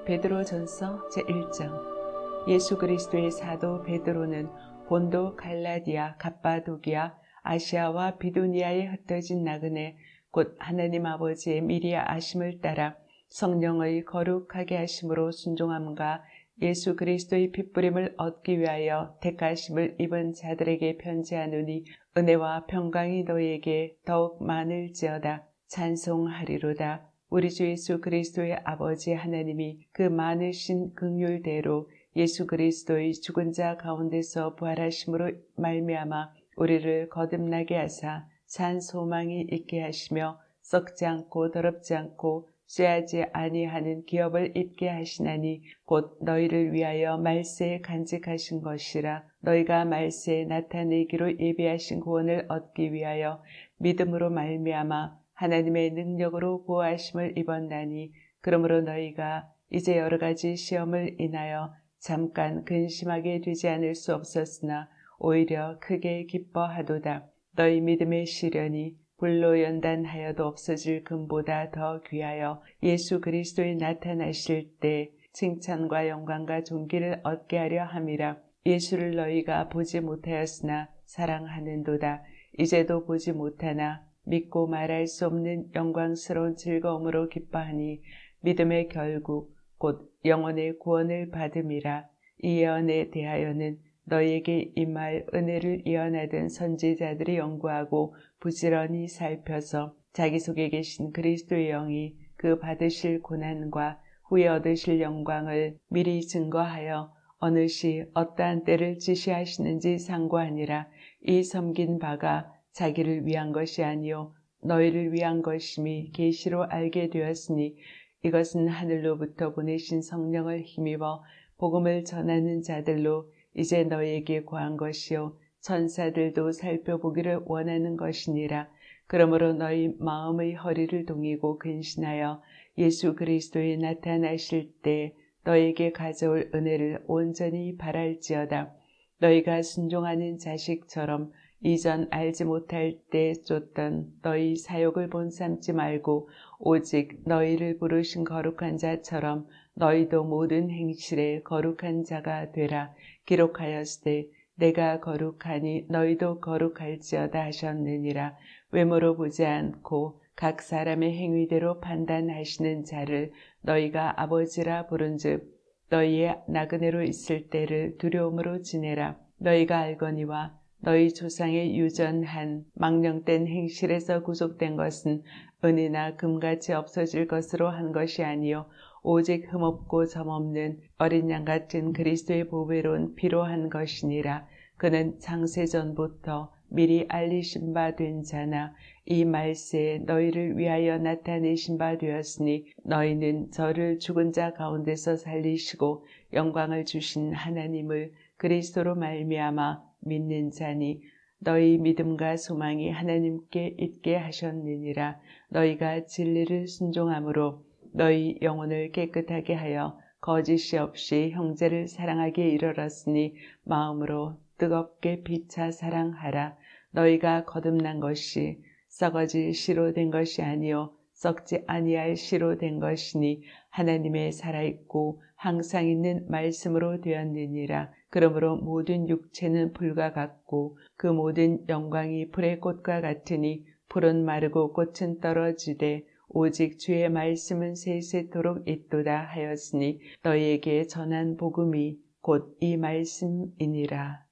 베드로전서 제1장. 예수 그리스도의 사도 베드로는 본도, 갈라디아, 갑바도기아, 아시아와 비두니아에 흩어진 나그네 곧 하나님 아버지의 미리 아심을 따라 성령의 거룩하게 하심으로 순종함과 예수 그리스도의 핏부림을 얻기 위하여 택하심을 입은 자들에게 편지하노니 은혜와 평강이 너희에게 더욱 많을지어다. 찬송하리로다. 우리 주 예수 그리스도의 아버지 하나님이 그 많으신 긍휼대로 예수 그리스도의 죽은 자 가운데서 부활하심으로 말미암아 우리를 거듭나게 하사 산 소망이 있게 하시며 썩지 않고 더럽지 않고 쇠하지 아니하는 기업을 입게 하시나니 곧 너희를 위하여 말세에 간직하신 것이라. 너희가 말세에 나타내기로 예비하신 구원을 얻기 위하여 믿음으로 말미암아 하나님의 능력으로 구하심을 입었나니 그러므로 너희가 이제 여러 가지 시험을 인하여 잠깐 근심하게 되지 않을 수 없었으나 오히려 크게 기뻐하도다. 너희 믿음의 시련이 불로 연단하여도 없어질 금보다 더 귀하여 예수 그리스도에 나타나실 때 칭찬과 영광과 존귀를 얻게 하려 함이라. 예수를 너희가 보지 못하였으나 사랑하는도다. 이제도 보지 못하나 믿고 말할 수 없는 영광스러운 즐거움으로 기뻐하니 믿음의 결국 곧 영혼의 구원을 받음이라. 이 예언에 대하여는 너희에게 임할 은혜를 예언하던 선지자들이 연구하고 부지런히 살펴서 자기 속에 계신 그리스도의 영이 그 받으실 고난과 후에 얻으실 영광을 미리 증거하여 어느 시 어떠한 때를 지시하시는지 상고하니라. 이 섬긴 바가 자기를 위한 것이 아니요 너희를 위한 것임이 계시로 알게 되었으니 이것은 하늘로부터 보내신 성령을 힘입어 복음을 전하는 자들로 이제 너희에게 구한 것이요 천사들도 살펴보기를 원하는 것이니라. 그러므로 너희 마음의 허리를 동이고 근신하여 예수 그리스도에 나타나실 때 너희에게 가져올 은혜를 온전히 바랄지어다. 너희가 순종하는 자식처럼 이전 알지 못할 때 쫓던 너희 사욕을 본삼지 말고 오직 너희를 부르신 거룩한 자처럼 너희도 모든 행실에 거룩한 자가 되라. 기록하였으되 내가 거룩하니 너희도 거룩할지어다 하셨느니라. 외모로 보지 않고 각 사람의 행위대로 판단하시는 자를 너희가 아버지라 부른즉 너희의 나그네로 있을 때를 두려움으로 지내라. 너희가 알거니와 너희 조상의 유전한 망령된 행실에서 구속된 것은 은이나 금같이 없어질 것으로 한 것이 아니요 오직 흠없고 점없는 어린 양 같은 그리스도의 보배로운 피로 한 것이니라. 그는 창세전부터 미리 알리신 바 된 자나 이 말세에 너희를 위하여 나타내신 바 되었으니 너희는 저를 죽은 자 가운데서 살리시고 영광을 주신 하나님을 그리스도로 말미암아 믿는 자니 너희 믿음과 소망이 하나님께 있게 하셨느니라. 너희가 진리를 순종함으로 너희 영혼을 깨끗하게 하여 거짓이 없이 형제를 사랑하게 이르렀으니 마음으로 뜨겁게 피차 사랑하라. 너희가 거듭난 것이 썩어질 씨로 된 것이 아니요 썩지 아니할 씨로 된 것이니 하나님의 살아있고 항상 있는 말씀으로 되었느니라. 그러므로 모든 육체는 불과 같고 그 모든 영광이 불의 꽃과 같으니 풀은 마르고 꽃은 떨어지되 오직 주의 말씀은 세세토록 있도다 하였으니 너희에게 전한 복음이 곧 이 말씀이니라.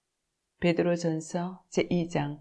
베드로전서 제2장.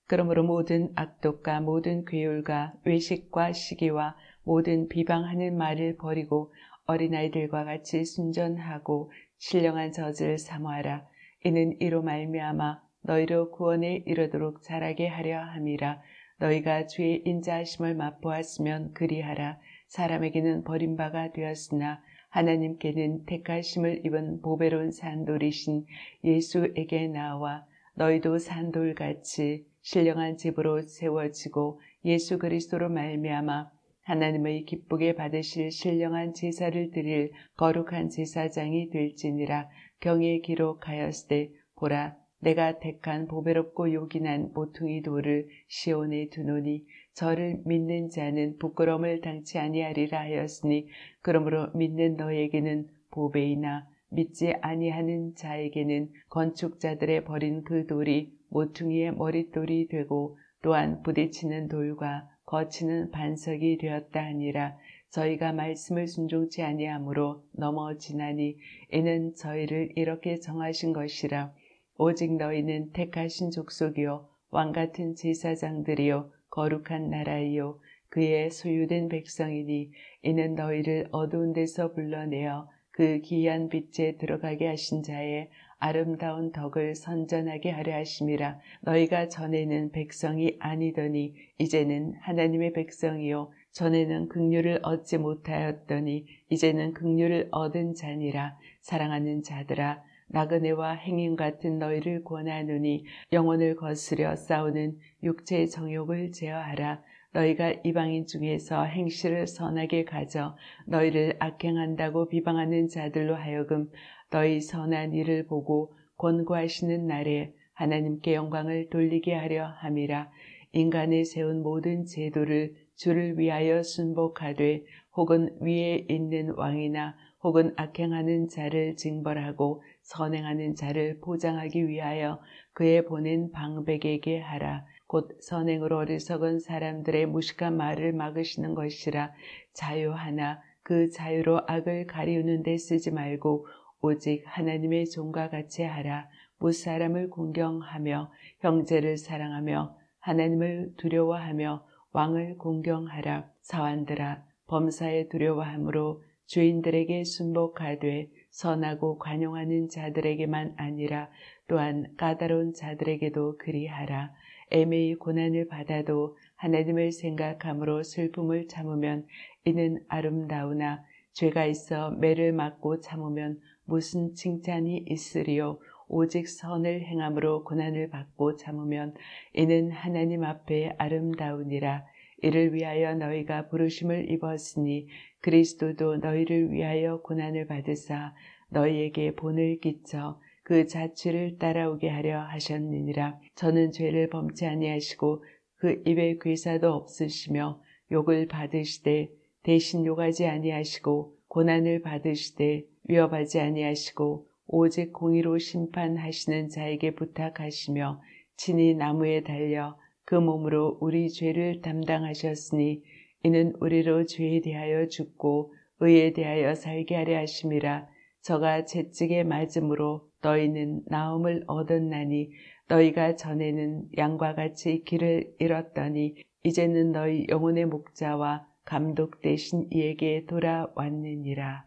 그러므로 모든 악독과 모든 괴율과 외식과 시기와 모든 비방하는 말을 버리고 어린아이들과 같이 순전하고 신령한 젖을 사모하라. 이는 이로 말미암아 너희로 구원에 이르도록 자라게 하려 함이라. 너희가 주의 인자하심을 맛보았으면 그리하라. 사람에게는 버림바가 되었으나 하나님께는 택하심을 입은 보배로운 산돌이신 예수에게 나와 너희도 산돌같이 신령한 집으로 세워지고 예수 그리스도로 말미암아 하나님의 기쁘게 받으실 신령한 제사를 드릴 거룩한 제사장이 될지니라. 경에 기록하였으되 보라 내가 택한 보배롭고 요긴한 모퉁이 돌을 시온에 두노니 저를 믿는 자는 부끄러움을 당치 아니하리라 하였으니 그러므로 믿는 너에게는 보배이나 믿지 아니하는 자에게는 건축자들의 버린 그 돌이 모퉁이의 머릿돌이 되고 또한 부딪히는 돌과 거치는 반석이 되었다 하니라. 저희가 말씀을 순종치 아니하므로 넘어지나니 이는 저희를 이렇게 정하신 것이라. 오직 너희는 택하신 족속이요 왕같은 제사장들이요 거룩한 나라이요 그의 소유된 백성이니 이는 너희를 어두운 데서 불러내어 그 기이한 빛에 들어가게 하신 자의 아름다운 덕을 선전하게 하려 하심이라. 너희가 전에는 백성이 아니더니 이제는 하나님의 백성이요 전에는 긍휼을 얻지 못하였더니 이제는 긍휼을 얻은 자니라. 사랑하는 자들아 나그네와 행인 같은 너희를 권하노니 영혼을 거스려 싸우는 육체의 정욕을 제어하라. 너희가 이방인 중에서 행실을 선하게 가져 너희를 악행한다고 비방하는 자들로 하여금 너희 선한 일을 보고 권고하시는 날에 하나님께 영광을 돌리게 하려 함이라. 인간이 세운 모든 제도를 주를 위하여 순복하되 혹은 위에 있는 왕이나 혹은 악행하는 자를 징벌하고 선행하는 자를 보장하기 위하여 그의 보낸 방백에게 하라. 곧 선행으로 어리석은 사람들의 무식한 말을 막으시는 것이라. 자유하나 그 자유로 악을 가리우는 데 쓰지 말고 오직 하나님의 종과 같이 하라. 무사람을 공경하며 형제를 사랑하며 하나님을 두려워하며 왕을 공경하라. 사환들아 범사에 두려워함으로 주인들에게 순복하되 선하고 관용하는 자들에게만 아니라 또한 까다로운 자들에게도 그리하라. 애매히 고난을 받아도 하나님을 생각함으로 슬픔을 참으면 이는 아름다우나 죄가 있어 매를 맞고 참으면 무슨 칭찬이 있으리요. 오직 선을 행함으로 고난을 받고 참으면 이는 하나님 앞에 아름다우니라. 이를 위하여 너희가 부르심을 입었으니 그리스도도 너희를 위하여 고난을 받으사 너희에게 본을 끼쳐 그 자취를 따라오게 하려 하셨느니라. 저는 죄를 범치 아니하시고 그 입에 괴사도 없으시며 욕을 받으시되 대신 욕하지 아니하시고 고난을 받으시되 위협하지 아니하시고 오직 공의로 심판하시는 자에게 부탁하시며 친히 나무에 달려 그 몸으로 우리 죄를 담당하셨으니 이는 우리로 죄에 대하여 죽고 의에 대하여 살게 하려 하심이라. 저가 채찍에 맞음으로 너희는 나음을 얻었나니 너희가 전에는 양과 같이 길을 잃었더니 이제는 너희 영혼의 목자와 감독 되신 이에게 돌아왔느니라.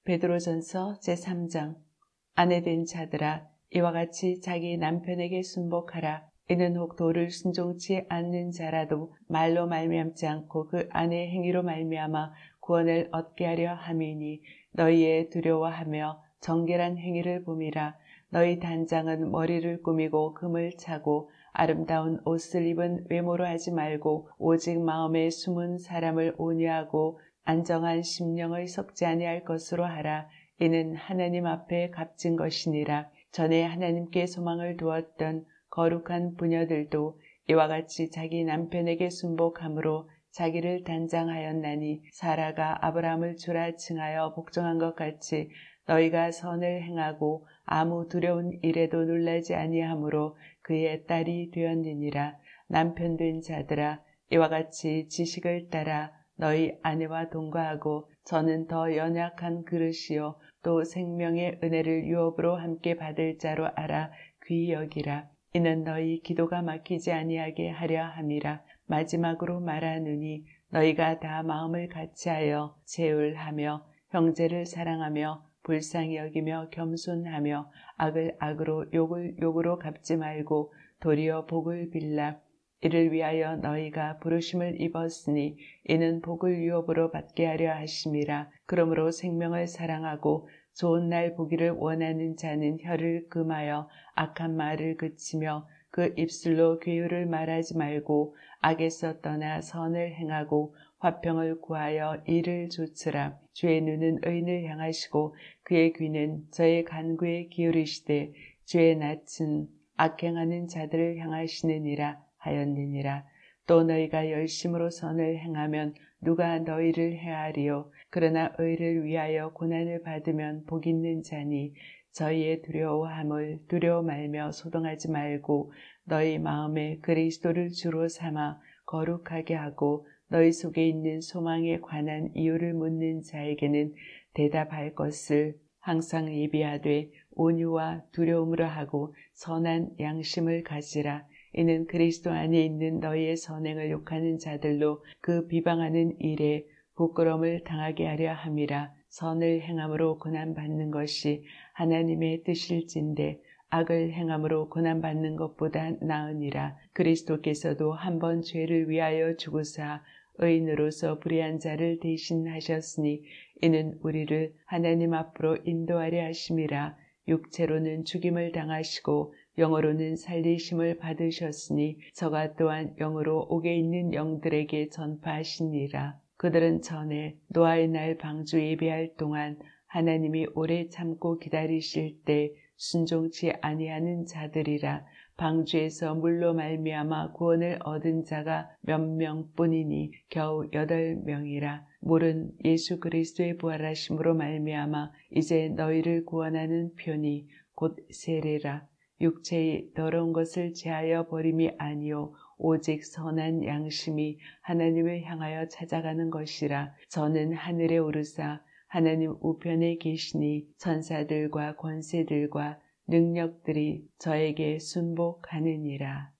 베드로전서 제3장. 아내된 자들아 이와 같이 자기 남편에게 순복하라. 이는 혹 도를 순종치 않는 자라도 말로 말미암지 않고 그 아내의 행위로 말미암아 구원을 얻게 하려 함이니 너희의 두려워하며 정결한 행위를 봄이라. 너희 단장은 머리를 꾸미고 금을 차고 아름다운 옷을 입은 외모로 하지 말고 오직 마음에 숨은 사람을 온유하고 안정한 심령을 섞지 아니할 것으로 하라. 이는 하나님 앞에 값진 것이니라. 전에 하나님께 소망을 두었던 거룩한 부녀들도 이와 같이 자기 남편에게 순복함으로 자기를 단장하였나니 사라가 아브라함을 주라 칭하여 복종한 것 같이 너희가 선을 행하고 아무 두려운 일에도 놀라지 아니하므로 그의 딸이 되었느니라. 남편된 자들아 이와 같이 지식을 따라 너희 아내와 동거하고 저는 더 연약한 그릇이요 또 생명의 은혜를 유업으로 함께 받을 자로 알아 귀히 여기라. 이는 너희 기도가 막히지 아니하게 하려 함이라. 마지막으로 말하노니 너희가 다 마음을 같이하여 제울하며 형제를 사랑하며 불쌍히 여기며 겸손하며 악을 악으로 욕을 욕으로 갚지 말고 도리어 복을 빌라. 이를 위하여 너희가 부르심을 입었으니 이는 복을 유업으로 받게 하려 하심이라. 그러므로 생명을 사랑하고 좋은 날 보기를 원하는 자는 혀를 금하여 악한 말을 그치며 그 입술로 괴유를 말하지 말고 악에서 떠나 선을 행하고 화평을 구하여 이를 조치라. 주의 눈은 의인을 향하시고 그의 귀는 저의 간구에 기울이시되 주의 낯은 악행하는 자들을 향하시느니라 하였느니라. 또 너희가 열심으로 선을 행하면 누가 너희를 해하리요. 그러나 의를 위하여 고난을 받으면 복 있는 자니 저희의 두려워함을 두려워 말며 소동하지 말고 너희 마음에 그리스도를 주로 삼아 거룩하게 하고 너희 속에 있는 소망에 관한 이유를 묻는 자에게는 대답할 것을 항상 예비하되 온유와 두려움으로 하고 선한 양심을 가지라. 이는 그리스도 안에 있는 너희의 선행을 욕하는 자들로 그 비방하는 일에 부끄러움을 당하게 하려 함이라. 선을 행함으로 고난받는 것이 하나님의 뜻일진데 악을 행함으로 고난받는 것보다 나으니라. 그리스도께서도 한 번 죄를 위하여 죽으사 의인으로서 불의한 자를 대신하셨으니 이는 우리를 하나님 앞으로 인도하려 하심이라. 육체로는 죽임을 당하시고 영으로는 살리심을 받으셨으니 저가 또한 영으로 옥에 있는 영들에게 전파하시니라. 그들은 전에 노아의 날 방주 예배할 동안 하나님이 오래 참고 기다리실 때 순종치 아니하는 자들이라. 방주에서 물로 말미암아 구원을 얻은 자가 몇 명뿐이니 겨우 8명이라. 물은 예수 그리스도의 부활하심으로 말미암아 이제 너희를 구원하는 표니 곧 세례라. 육체의 더러운 것을 제하여 버림이 아니요 오직 선한 양심이 하나님을 향하여 찾아가는 것이라. 저는 하늘에 오르사 하나님 우편에 계시니 천사들과 권세들과 능력들이 저에게 순복하느니라.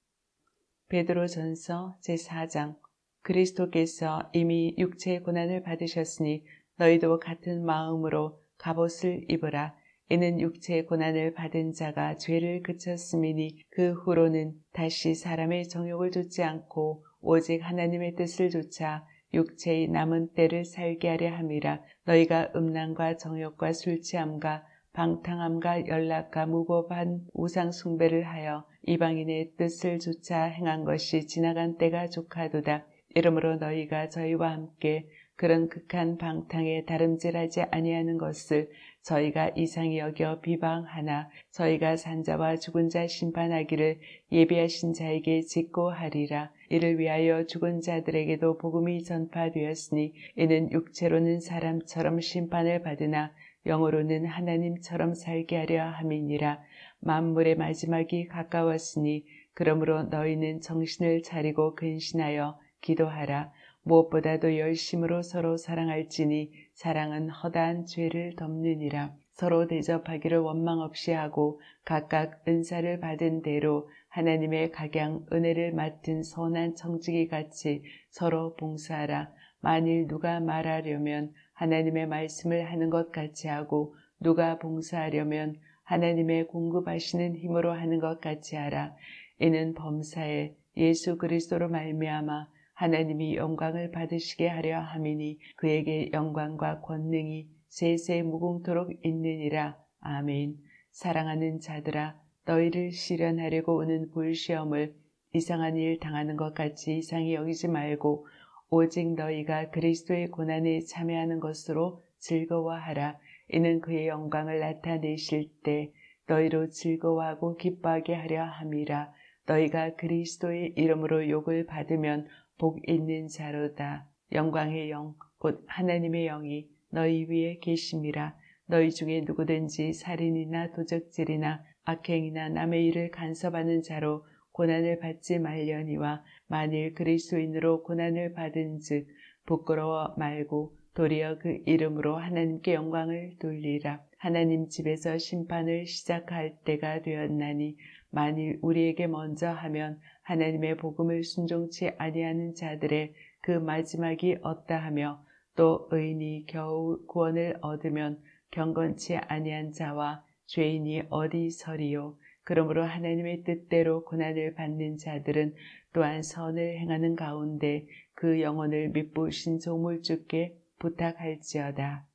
베드로전서 제4장. 그리스도께서 이미 육체의 고난을 받으셨으니 너희도 같은 마음으로 갑옷을 입으라. 이는 육체의 고난을 받은 자가 죄를 그쳤음이니 그 후로는 다시 사람의 정욕을 좇지 않고 오직 하나님의 뜻을 좇아 육체의 남은 때를 살게 하려 함이라. 너희가 음란과 정욕과 술취함과 방탕함과 연락과 무법한 우상 숭배를 하여 이방인의 뜻을 좇아 행한 것이 지나간 때가 족하도다. 이러므로 너희가 저희와 함께 그런 극한 방탕에 다름질하지 아니하는 것을 저희가 이상히 여겨 비방하나 저희가 산자와 죽은 자 심판하기를 예비하신 자에게 직고하리라. 이를 위하여 죽은 자들에게도 복음이 전파되었으니 이는 육체로는 사람처럼 심판을 받으나 영으로는 하나님처럼 살게 하려 함이니라. 만물의 마지막이 가까웠으니 그러므로 너희는 정신을 차리고 근신하여 기도하라. 무엇보다도 열심으로 서로 사랑할지니 사랑은 허다한 죄를 덮느니라. 서로 대접하기를 원망 없이 하고 각각 은사를 받은 대로 하나님의 각양 은혜를 맡은 선한 청지기 같이 서로 봉사하라. 만일 누가 말하려면 하나님의 말씀을 하는 것 같이 하고 누가 봉사하려면 하나님의 공급하시는 힘으로 하는 것 같이 하라. 이는 범사에 예수 그리스도로 말미암아 하나님이 영광을 받으시게 하려 함이니 그에게 영광과 권능이 세세 무궁토록 있느니라. 아멘. 사랑하는 자들아, 너희를 시련하려고 오는 불시험을 이상한 일 당하는 것 같이 이상히 여기지 말고 오직 너희가 그리스도의 고난에 참여하는 것으로 즐거워하라. 이는 그의 영광을 나타내실 때 너희로 즐거워하고 기뻐하게 하려 함이라. 너희가 그리스도의 이름으로 욕을 받으면 복 있는 자로다. 영광의 영, 곧 하나님의 영이 너희 위에 계심이라. 너희 중에 누구든지 살인이나 도적질이나 악행이나 남의 일을 간섭하는 자로 고난을 받지 말려니와 만일 그리스도인으로 고난을 받은 즉 부끄러워 말고 도리어 그 이름으로 하나님께 영광을 돌리라. 하나님 집에서 심판을 시작할 때가 되었나니 만일 우리에게 먼저 하면 하나님의 복음을 순종치 아니하는 자들의 그 마지막이 어떠하며 또 의인이 겨우 구원을 얻으면 경건치 아니한 자와 죄인이 어디 서리요. 그러므로 하나님의 뜻대로 고난을 받는 자들은 또한 선을 행하는 가운데 그 영혼을 믿부신 조물주께 부탁할지어다.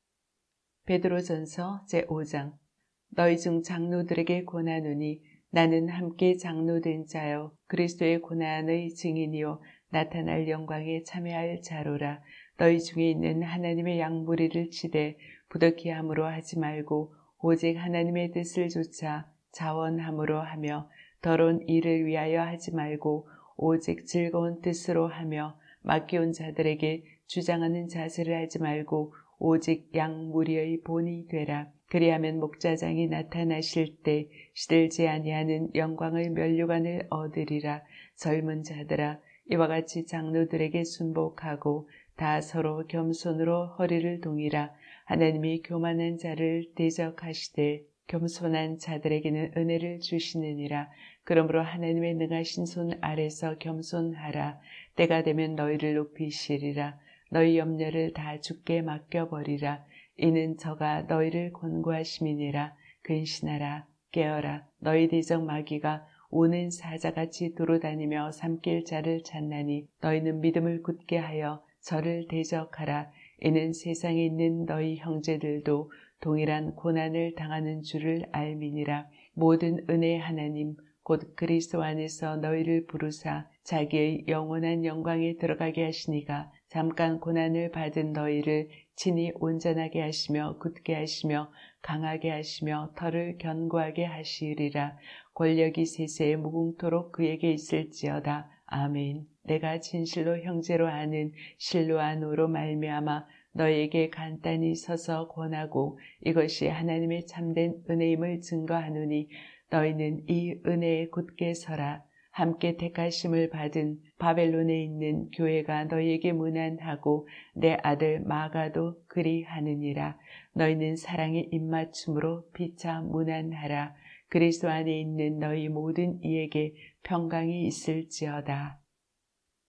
베드로전서 제5장. 너희 중 장로들에게 권하노니 나는 함께 장로된 자여 그리스도의 고난의 증인이요 나타날 영광에 참여할 자로라. 너희 중에 있는 하나님의 양무리를 치되 부득이함으로 하지 말고 오직 하나님의 뜻을 좇아 자원함으로 하며 더러운 일을 위하여 하지 말고 오직 즐거운 뜻으로 하며 맡겨온 자들에게 주장하는 자세를 하지 말고 오직 양 무리의 본이 되라. 그리하면 목자장이 나타나실 때 시들지 아니하는 영광의 면류관을 얻으리라. 젊은 자들아, 이와 같이 장로들에게 순복하고 다 서로 겸손으로 허리를 동이라. 하나님이 교만한 자를 대적하시되 겸손한 자들에게는 은혜를 주시느니라. 그러므로 하나님의 능하신 손 아래서 겸손하라. 때가 되면 너희를 높이시리라. 너희 염려를 다 주께 맡겨버리라. 이는 저가 너희를 권고하심이니라. 근신하라. 깨어라. 너희 대적 마귀가 우는 사자같이 두루다니며 삼킬 자를 찾나니 너희는 믿음을 굳게 하여 저를 대적하라. 이는 세상에 있는 너희 형제들도 동일한 고난을 당하는 줄을 알미니라. 모든 은혜의 하나님 곧 그리스도 안에서 너희를 부르사 자기의 영원한 영광에 들어가게 하시니가 잠깐 고난을 받은 너희를 친히 온전하게 하시며 굳게 하시며 강하게 하시며 털을 견고하게 하시리라. 권력이 세세에 무궁토록 그에게 있을지어다. 아멘. 내가 진실로 형제로 아는 실로아노로 말미암아 너희에게 간단히 서서 권하고 이것이 하나님의 참된 은혜임을 증거하노니 너희는 이 은혜에 굳게 서라. 함께 택하심을 받은 바벨론에 있는 교회가 너희에게 문안하고 내 아들 마가도 그리하느니라. 너희는 사랑의 입맞춤으로 피차 문안하라. 그리스도 안에 있는 너희 모든 이에게 평강이 있을지어다.